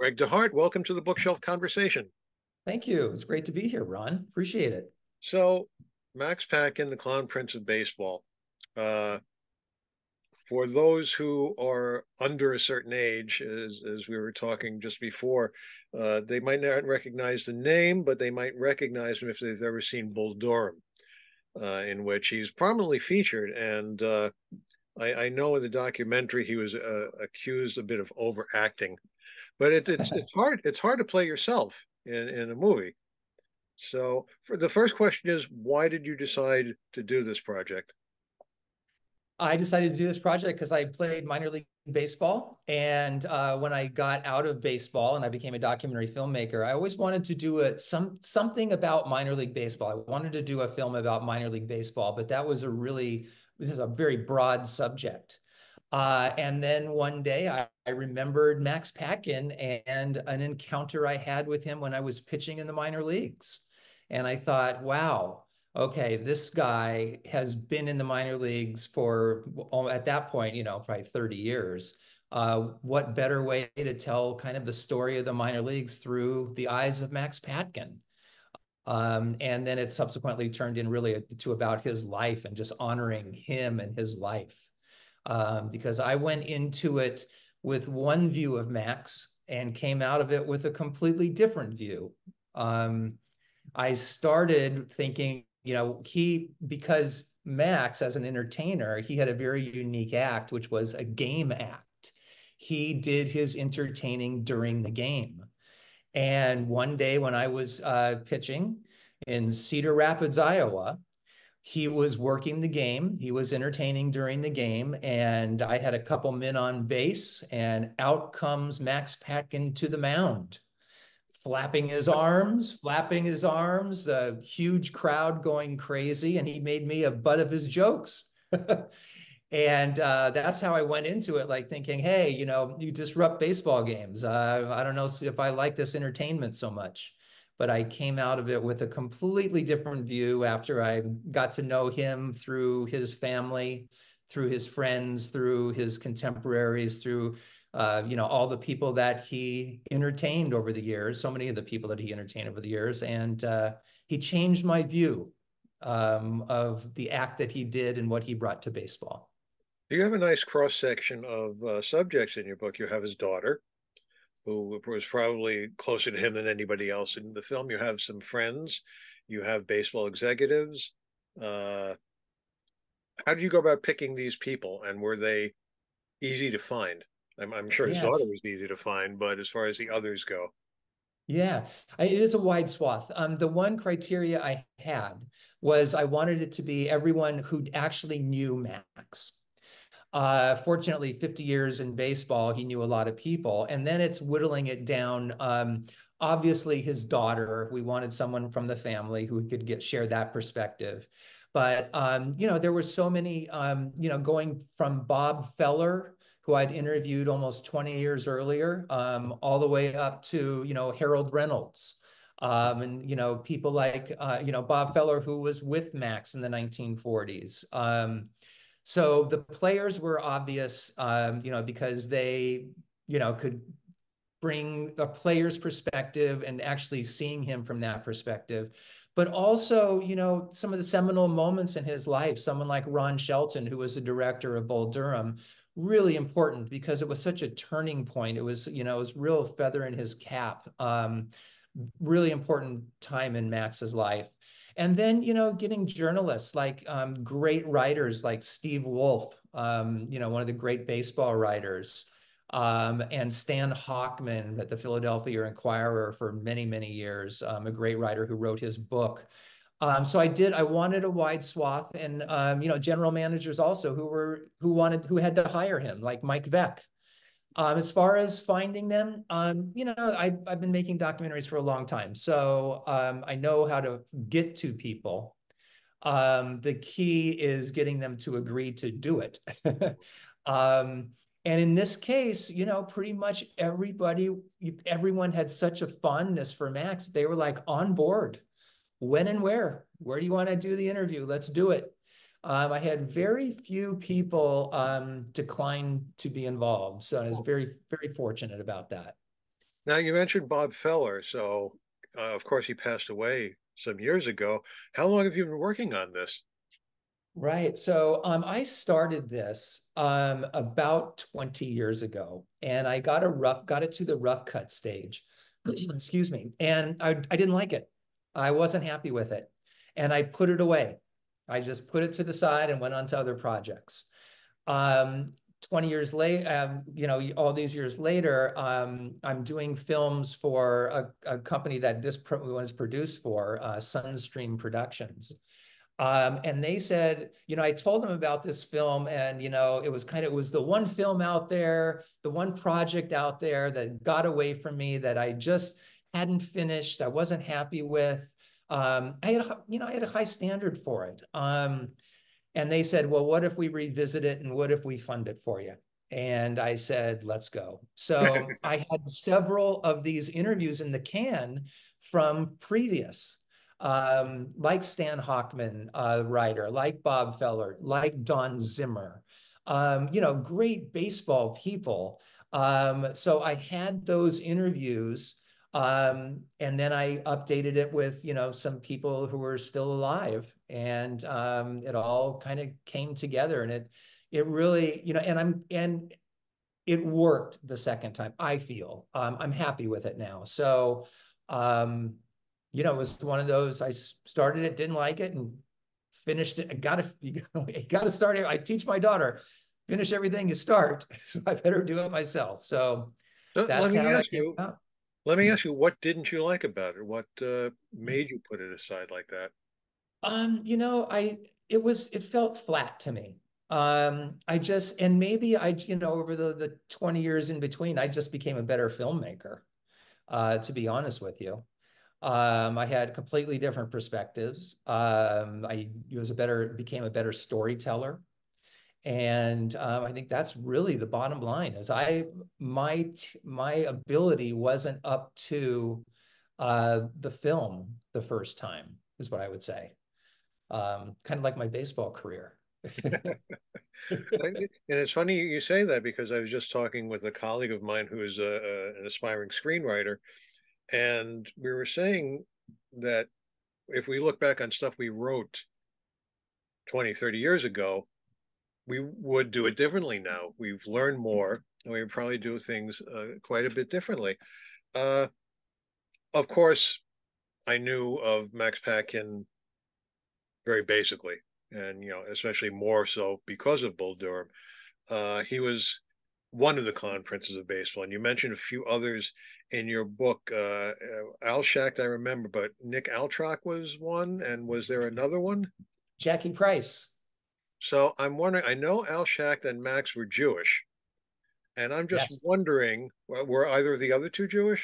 Greg DeHart, welcome to the Bookshelf Conversation. Thank you. It's great to be here, Ron. Appreciate it. So, Max Patkin, the Clown Prince of Baseball. Uh, for those who are under a certain age, as we were talking just before, they might not recognize the name, but they might recognize him if they've ever seen Bull Durham, in which he's prominently featured. And I know in the documentary he was accused a bit of overacting, but it's hard. It's hard to play yourself in a movie. So, for the first question is, why did you decide to do this project? I decided to do this project because I played minor league baseball. And when I got out of baseball and I became a documentary filmmaker, I always wanted to do something about minor league baseball. I wanted to do a film about minor league baseball, but this is a very broad subject. And then one day I remembered Max Patkin and an encounter I had with him when I was pitching in the minor leagues. And I thought, wow, okay, this guy has been in the minor leagues for, at that point, probably 30 years. What better way to tell kind of the story of the minor leagues through the eyes of Max Patkin? And then it subsequently turned in really to about his life and just honoring him and his life. Because I went into it with one view of Max and came out of it with a completely different view. I started thinking, because Max, as an entertainer, he had a very unique act, which was a game act. He did his entertaining during the game. And one day when I was pitching in Cedar Rapids, Iowa, he was working the game. He was entertaining during the game. And I had a couple men on base, and out comes Max Patkin to the mound, flapping his arms, a huge crowd going crazy. And he made me a butt of his jokes. And that's how I went into it, like thinking, hey, you disrupt baseball games. I don't know if I like this entertainment so much. But I came out of it with a completely different view after I got to know him through his family, through his friends, through his contemporaries, through all the people that he entertained over the years, so many of the people that he entertained over the years. And he changed my view of the act that he did and what he brought to baseball. You have a nice cross section of subjects in your book. You have his daughter, who was probably closer to him than anybody else in the film. You have some friends. You have baseball executives. Uh, how did you go about picking these people, and were they easy to find? I'm sure his Yeah. daughter was easy to find, but as far as the others go, Yeah, it is a wide swath. The one criteria I had was I wanted it to be everyone who actually knew Max. Fortunately, 50 years in baseball, he knew a lot of people. And then it's whittling it down. Obviously, his daughter, we wanted someone from the family who could share that perspective. But, there were so many, going from Bob Feller, who I'd interviewed almost 20 years earlier, all the way up to, Harold Reynolds. And, people like, Bob Feller, who was with Max in the 1940s. So the players were obvious, because they, could bring a player's perspective and actually seeing him from that perspective. But also, some of the seminal moments in his life, someone like Ron Shelton, who was the director of Bull Durham, really important because it was such a turning point. It was, it was real feather in his cap. Really important time in Max's life. And then, getting journalists like great writers like Steve Wolf, one of the great baseball writers, and Stan Hochman at the Philadelphia Inquirer for many, many years, a great writer who wrote his book. So I wanted a wide swath, and general managers also who had to hire him, like Mike Veck. As far as finding them, I've been making documentaries for a long time, so I know how to get to people. The key is getting them to agree to do it. And in this case, pretty much everyone had such a fondness for Max. They were like on board. When and where? Where do you want to do the interview? Let's do it. I had very few people decline to be involved, so I was very, very fortunate about that. Now you mentioned Bob Feller, so of course he passed away some years ago. How long have you been working on this? Right. So I started this about 20 years ago, and I got it to the rough cut stage. Excuse me. And I didn't like it. I wasn't happy with it. And I put it away. I just put it to the side and went on to other projects. 20 years later, all these years later, I'm doing films for a company that this was produced for, Sunstream Productions. And they said, I told them about this film, and it was the one film out there, the one project out there that got away from me that I just hadn't finished. I wasn't happy with. I had a high standard for it. And they said, well, what if we revisit it and what if we fund it for you? And I said, let's go. So I had several of these interviews in the can from previous, like Stan Hockman, writer, like Bob Feller, like Don Zimmer, great baseball people. So I had those interviews. And then I updated it with, some people who were still alive, and it all kind of came together, and it really, and it worked the second time. I feel I'm happy with it now. So, um, it was one of those. I started it, didn't like it, and finished it. I got to, got to start it. I teach my daughter, finish everything you start. So I better do it myself. So So that's how that came out. let me ask you, what didn't you like about it? What made you put it aside like that? It felt flat to me. And maybe over the 20 years in between, I just became a better filmmaker, to be honest with you. I had completely different perspectives. Became a better storyteller. And I think that's really the bottom line is my ability wasn't up to the film the first time, is what I would say. Kind of like my baseball career. And it's funny you say that because I was just talking with a colleague of mine who is an aspiring screenwriter, and we were saying that if we look back on stuff we wrote 20, 30 years ago, we would do it differently now. We've learned more, and we would probably do things quite a bit differently. Uh, of course, I knew of Max Patkin very basically, and especially more so because of Bull Durham. He was one of the clown princes of baseball, and you mentioned a few others in your book. Al Schacht, I remember, but Nick Altrock was one, and was there another one? Jackie Price. So I'm wondering. I know Al Schacht and Max were Jewish, and I'm just Yes. wondering, were either of the other two Jewish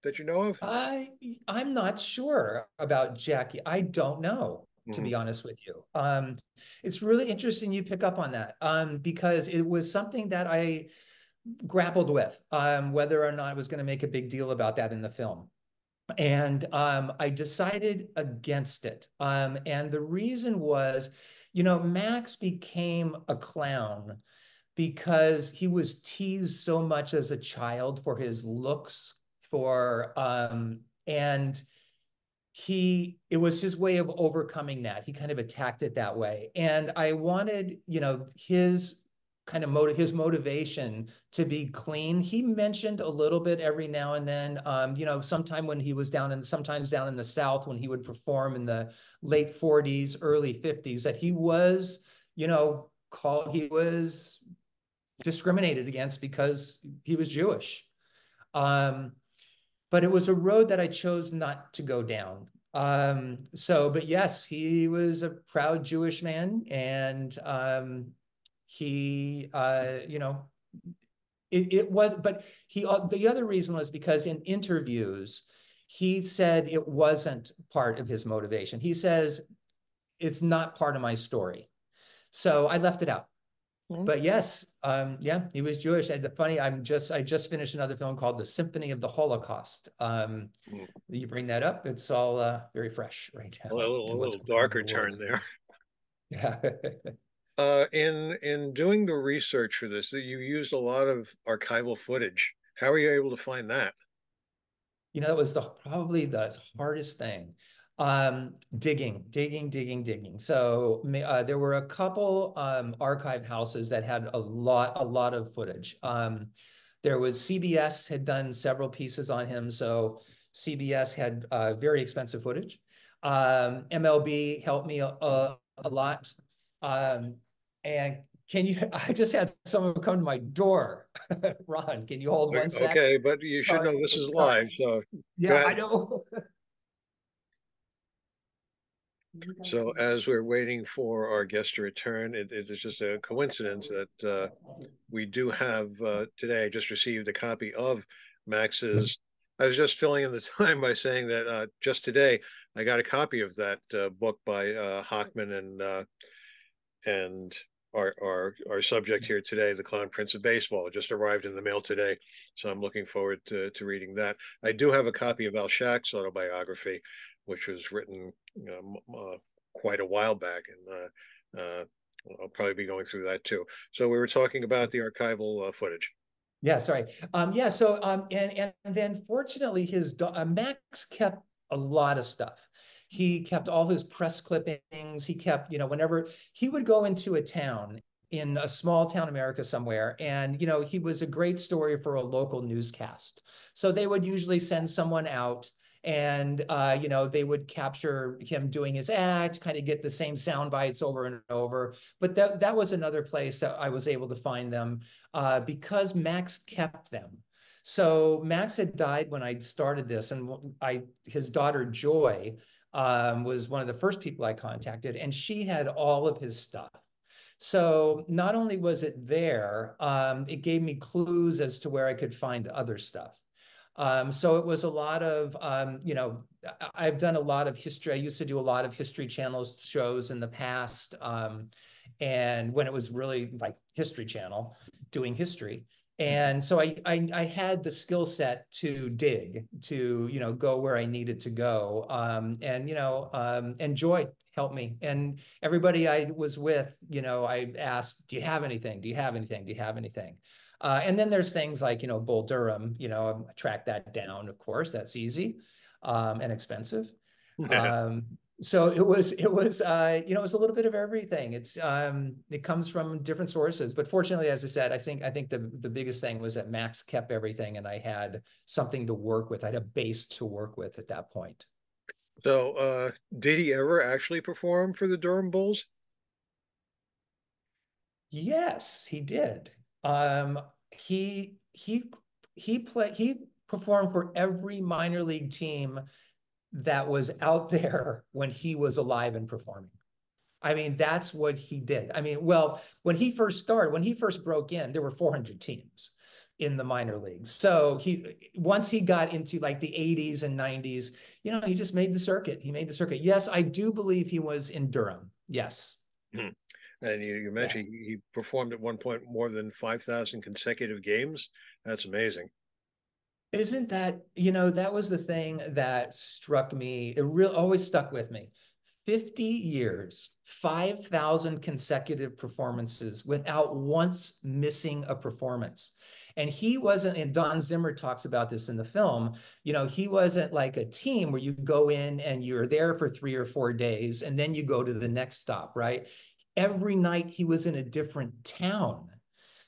that you know of? I I'm not sure about Jackie. I don't know, to Mhm. be honest with you. It's really interesting you pick up on that, because it was something that I grappled with, whether or not I was going to make a big deal about that in the film. And I decided against it. And the reason was, Max became a clown because he was teased so much as a child for his looks, and it was his way of overcoming that. He kind of attacked it that way. And I wanted, his kind of his motivation to be clean. He mentioned a little bit every now and then, sometime when he was sometimes down in the South when he would perform in the late 40s, early 50s, that he was discriminated against because he was Jewish. Um, but it was a road that I chose not to go down. But yes, he was a proud Jewish man, and he, it was, but the other reason was because in interviews, he said it wasn't part of his motivation. He says, it's not part of my story. So I left it out. Mhm. But yes, yeah, he was Jewish. And the funny, I just finished another film called The Symphony of the Holocaust. You bring that up, it's all very fresh right now A in what's little going on in darker the world. turn there. Yeah. In doing the research for this, you used a lot of archival footage. How are you able to find that? That was probably the hardest thing. Digging. So there were a couple archive houses that had a lot of footage. There was CBS had done several pieces on him, so CBS had very expensive footage. MLB helped me a lot. And can you, I just had someone come to my door. Ron, can you hold one sec? Okay, but you should Sorry, know this is sorry. live, so go Yeah, I ahead. know. So as we're waiting for our guest to return, it is just a coincidence that we do have today. I just received a copy of Max's. I was just filling in the time by saying that just today I got a copy of that book by Hockman and our subject here today, The Clown Prince of Baseball. It just arrived in the mail today, so I'm looking forward to reading that. I do have a copy of Al Shack's autobiography, which was written quite a while back, and I'll probably be going through that too. So we were talking about the archival footage. Yeah, sorry. Yeah, so and then fortunately Max kept a lot of stuff. He kept all his press clippings. He kept, whenever he would go into a town in a small town America somewhere, and he was a great story for a local newscast. So they would usually send someone out and they would capture him doing his act, kind of get the same sound bites over and over. But that was another place that I was able to find them because Max kept them. So Max had died when I started this, and his daughter Joy was one of the first people I contacted, and she had all of his stuff. So not only was it there, it gave me clues as to where I could find other stuff. So it was a lot of, I've done a lot of history. I used to do a lot of History Channel shows in the past. And when it was really like History Channel doing history. And so I had the skill set to dig, to, go where I needed to go. And Joy helped me. And everybody I was with, I asked, do you have anything? Do you have anything? Do you have anything? And then there's things like, Bull Durham, track that down, of course, that's easy and expensive. Um, so it was a little bit of everything. It comes from different sources, but fortunately, as I said, I think the biggest thing was that Max kept everything and I had something to work with. I had a base to work with at that point. So did he ever actually perform for the Durham Bulls? Yes, he did. Um, he performed for every minor league team that was out there when he was alive and performing. I mean, that's what he did. I mean, well, when he first broke in, there were 400 teams in the minor leagues. So once he got into like the 80s and 90s, he just made the circuit. He made the circuit. Yes, I do believe he was in Durham. Yes. Hmm. And you Yeah. mentioned he performed at one point more than 5,000 consecutive games. That's amazing. Isn't that, that was the thing that struck me. It really always stuck with me. 50 years, 5,000 consecutive performances without once missing a performance. And he wasn't, and Don Zimmer talks about this in the film, he wasn't like a team where you go in and you're there for 3 or 4 days and then you go to the next stop, right? Every night he was in a different town.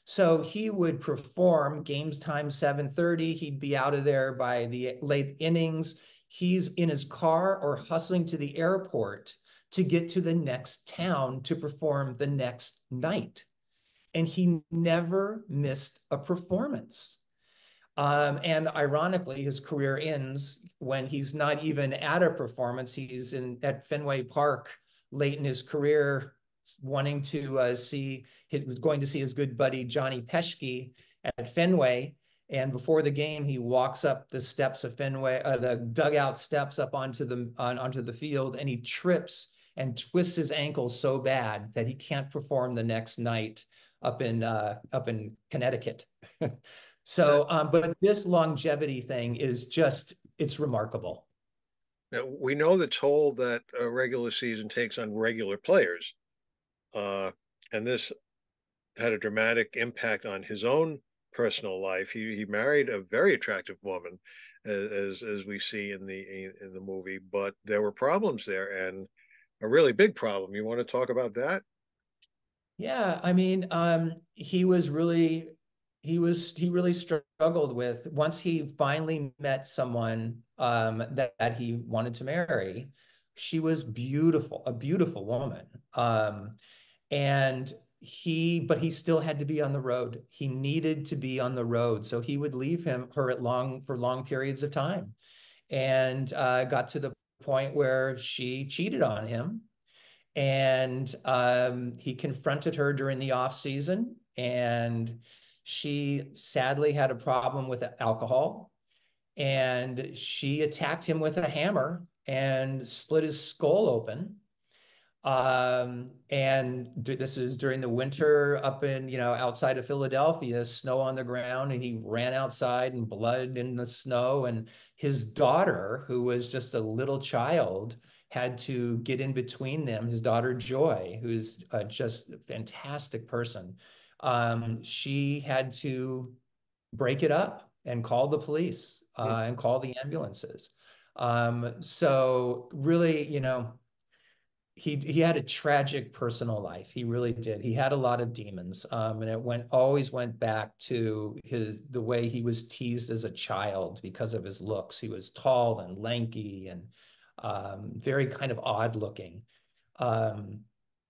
So he would perform games time 7:30. He'd be out of there by the late innings. He's in his car or hustling to the airport to get to the next town to perform the next night. And he never missed a performance. And ironically, his career ends when he's not even at a performance. He's at Fenway Park late in his career, wanting to he was going to see his good buddy Johnny Peshke at Fenway. And before the game, he walks up the steps of Fenway, the dugout steps up onto the field, and he trips and twists his ankle so bad that he can't perform the next night up in Connecticut. Uh, So, but this longevity thing is it's remarkable. Now, we know the toll that a regular season takes on regular players, uh, and this had a dramatic impact on his own personal life. He married a very attractive woman, as we see in the movie, but there were problems there and a really big problem. You want to talk about that? Yeah, I mean, he really struggled with once he finally met someone that he wanted to marry. She was beautiful, a beautiful woman. And but he still had to be on the road. He needed to be on the road. So he would leave her for long periods of time, and got to the point where she cheated on him, and he confronted her during the off season, and she sadly had a problem with alcohol, and she attacked him with a hammer and split his skull open. And this is during the winter up in, outside of Philadelphia, snow on the ground, and he ran outside and blood in the snow. And his daughter, who was just a little child, had to get in between them. His daughter, Joy, who's just a fantastic person, she had to break it up and call the police Hmm. and call the ambulances. So really, he had a tragic personal life. He really did. He had a lot of demons, and it always went back to the way he was teased as a child because of his looks. He was tall and lanky and very kind of odd looking. Um,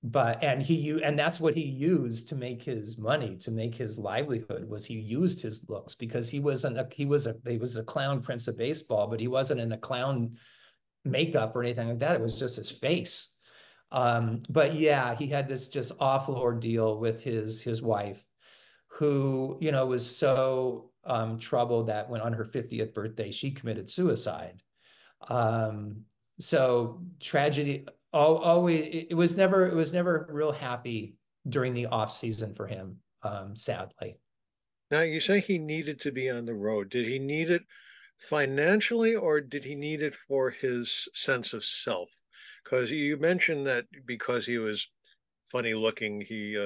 and that's what he used to make his money, to make his livelihood. Was he used his looks because he was a clown prince of baseball, but he wasn't in a clown makeup or anything like that. It was just his face. But yeah, he had this just awful ordeal with his wife, who, was so troubled that when on her 50th birthday, she committed suicide. Um, so tragedy, always, it was never real happy during the off season for him, sadly. Now, you say he needed to be on the road. Did he need it financially or did he need it for his sense of self? Because you mentioned that because he was funny looking, he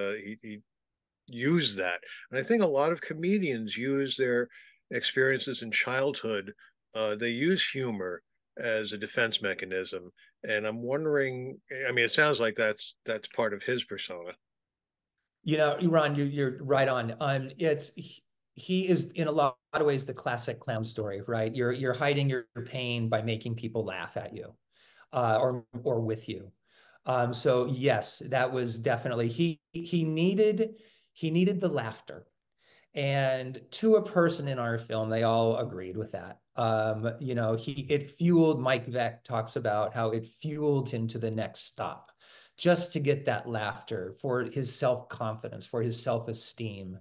used that. And I think a lot of comedians use their experiences in childhood, they use humor as a defense mechanism. And I'm wondering, I mean, it sounds like that's part of his persona. Iran, you're right on. He is in a lot of ways the classic clown story, right? You're hiding your pain by making people laugh at you, or with you. So yes, that was definitely he needed the laughter. And to a person in our film, they all agreed with that. It fueled, Mike Veck talks about how it fueled him to the next stop, just to get that laughter for his self-confidence, for his self-esteem.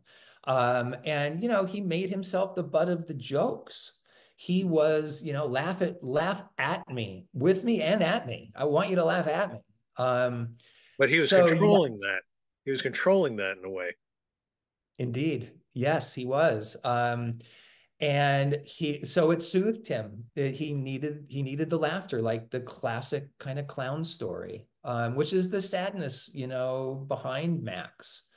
And he made himself the butt of the jokes. He was, laugh at me, with me and at me. I want you to laugh at me. Um, But he was so controlling yes, that. He was controlling that in a way. indeed. Yes, he was. And so it soothed him. He needed the laughter, like the classic kind of clown story, which is the sadness, behind Max.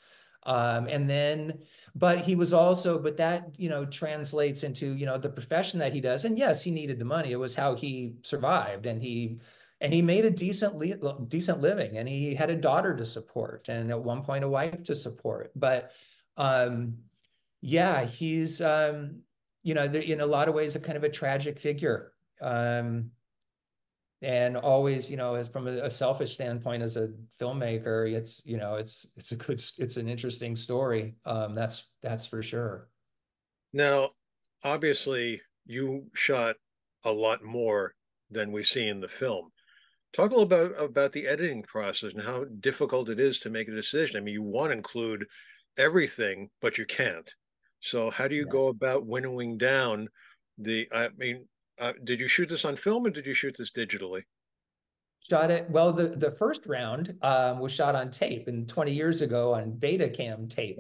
And then, but he was also, but that, translates into, the profession that he does. And yes, he needed the money. It was how he survived, and he made a decent living, and he had a daughter to support, and at one point a wife to support. But um, yeah, he's in a lot of ways a kind of a tragic figure. And always, as from a selfish standpoint as a filmmaker, it's an interesting story. That's for sure. Now, obviously, you shot a lot more than we see in the film. Talk a little about the editing process and how difficult it is to make a decision. I mean, you want to include everything, but you can't. So, how do you go Yes. about winnowing down I mean, did you shoot this on film or did you shoot this digitally? Shot it. Well, the first round was shot on tape, and 20 years ago on Betacam tape.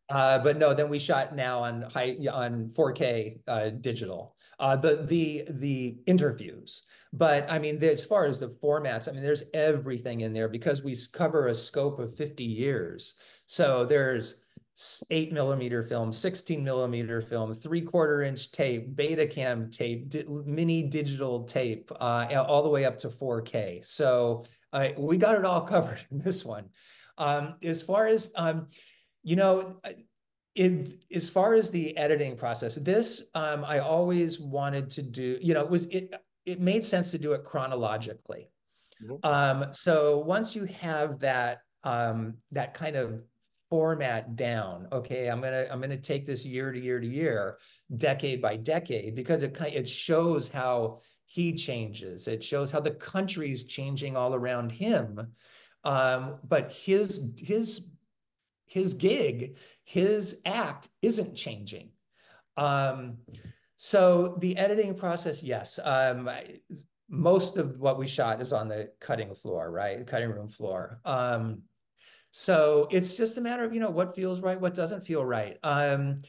Uh, But no, then we shot now on 4K digital. The interviews, but I mean, as far as the formats, I mean, there's everything in there because we cover a scope of 50 years. So there's 8 millimeter film, 16 millimeter film, 3/4 inch tape, Betacam tape, mini digital tape, all the way up to 4K. So we got it all covered in this one. As far as you know, as far as the editing process, this I always wanted to do. It made sense to do it chronologically. Mhm. So once you have that kind of format down, okay, I'm gonna take this year to year to year, decade by decade, because it shows how he changes. It shows how the country's changing all around him. But his gig, his act isn't changing. Um, so the editing process, yes. Most of what we shot is on the cutting floor, right? The cutting room floor. So it's just a matter of, what feels right, what doesn't feel right. And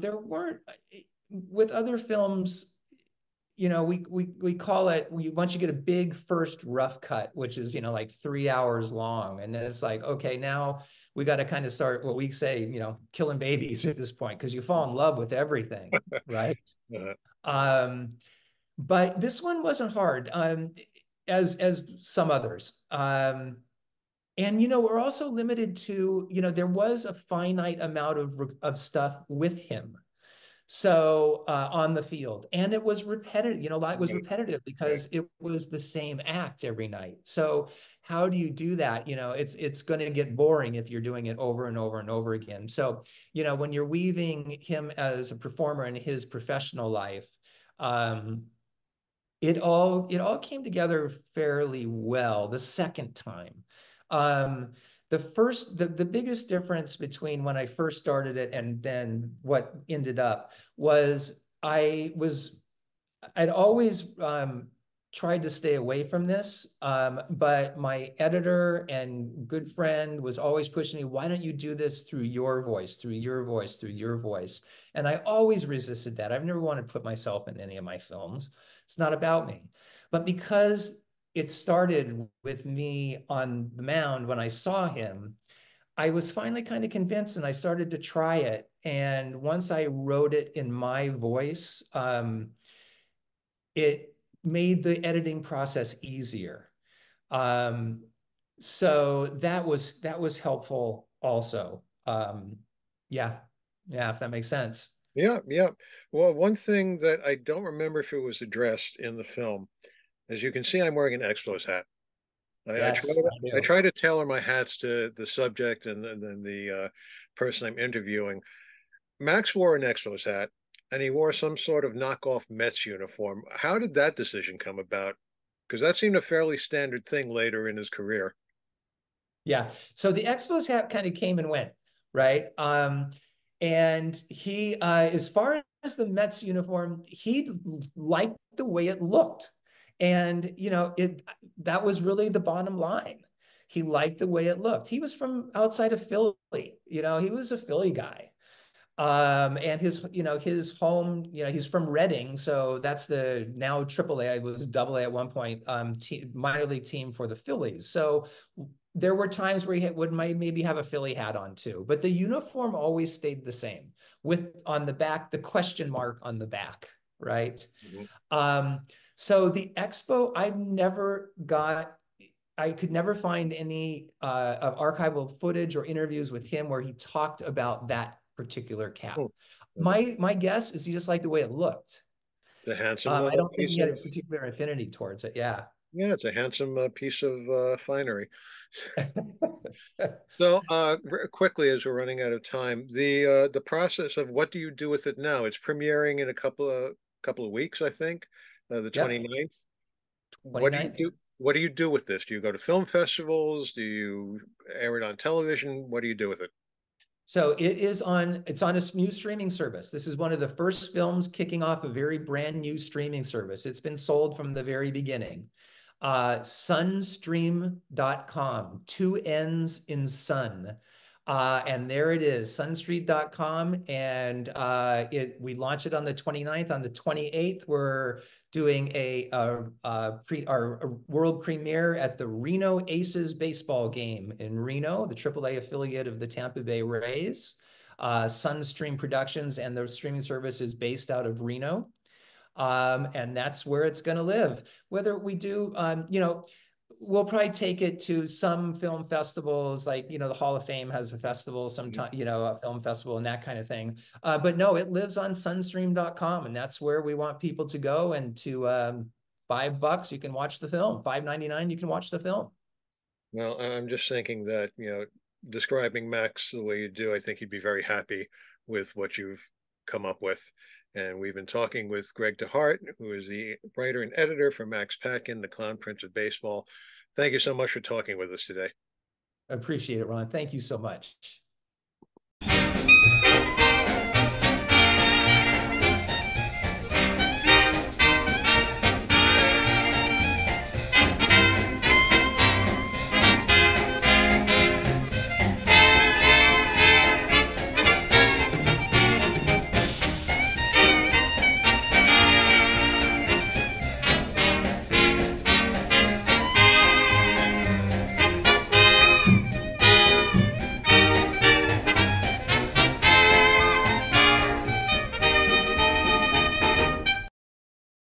there weren't with other films, we call it once you get a big first rough cut, which is, like 3 hours long. And then it's like, okay, now we got to kind of start what we say, killing babies at this point, because you fall in love with everything, right? Uh, Um, but this one wasn't hard, as some others. And we're also limited to, there was a finite amount of stuff with him. So on the field, and it was repetitive, a lot was right, repetitive right. because it was the same act every night. So how do you do that? It's going to get boring if you're doing it over and over and over again. So, when you're weaving him as a performer in his professional life, um, it all came together fairly well the second time. Um, the biggest difference between when I first started it and then what ended up was I'd always tried to stay away from this, but my editor and good friend was always pushing me, why don't you do this through your voice, through your voice, through your voice? And I always resisted that. I've never wanted to put myself in any of my films. It's not about me. But because it started with me on the mound when I saw him, I was finally kind of convinced and I started to try it. And once I wrote it in my voice, it made the editing process easier. Um, so that was helpful also. Yeah, yeah, if that makes sense. Yeah, yeah. Well, one thing that I don't remember if it was addressed in the film, as you can see, I'm wearing an Expos hat. I try Yes, to I I do. try to tailor my hats to the subject and then the person I'm interviewing. Max wore an Expos hat, and he wore some sort of knockoff Mets uniform. How did that decision come about? Because that seemed a fairly standard thing later in his career. Yeah. So the Expos hat kind of came and went, right? And as far as the Mets uniform, he liked the way it looked. And, that was really the bottom line. He liked the way it looked. He was from outside of Philly, he was a Philly guy. And his home, he's from Reading, so that's the now AAA. I was AA at one point, minor league team for the Phillies. So there were times where he would maybe have a Philly hat on too, but the uniform always stayed the same with on the back, the question mark on the back, right? Mhm. Um, so the Expo, I could never find any of archival footage or interviews with him where he talked about that particular cap. Oh, uh, My guess is he just liked the way it looked. it's a handsome I don't think piece he had of a particular affinity towards it. Yeah. yeah, it's a handsome piece of finery. So, quickly, as we're running out of time, the process of what do you do with it now? It's premiering in a couple of weeks, I think, the Yep. 29th. What do you 29th. do? What do you do with this? Do you go to film festivals? Do you air it on television? What do you do with it? So it's on a new streaming service. This is one of the first films kicking off a very brand new streaming service. It's been sold from the very beginning. Sunstream.com, two N's in sun. And there it is, sunstreet.com. And we launch it on the 29th. On the 28th, we're doing our world premiere at the Reno Aces baseball game in Reno, the AAA affiliate of the Tampa Bay Rays. Sunstream Productions and the streaming service is based out of Reno. And that's where it's going to live. Whether we do, we'll probably take it to some film festivals, like, the Hall of Fame has a festival sometime, a film festival and that kind of thing. But no, it lives on sunstream.com, and that's where we want people to go. And to $5, you can watch the film. $5.99, you can watch the film. Well, I'm just thinking that, describing Max the way you do, I think you'd be very happy with what you've come up with. And we've been talking with Greg DeHart, who is the writer and editor for Max Patkin, the Clown Prince of Baseball. Thank you so much for talking with us today. Appreciate it, Ron. Thank you so much.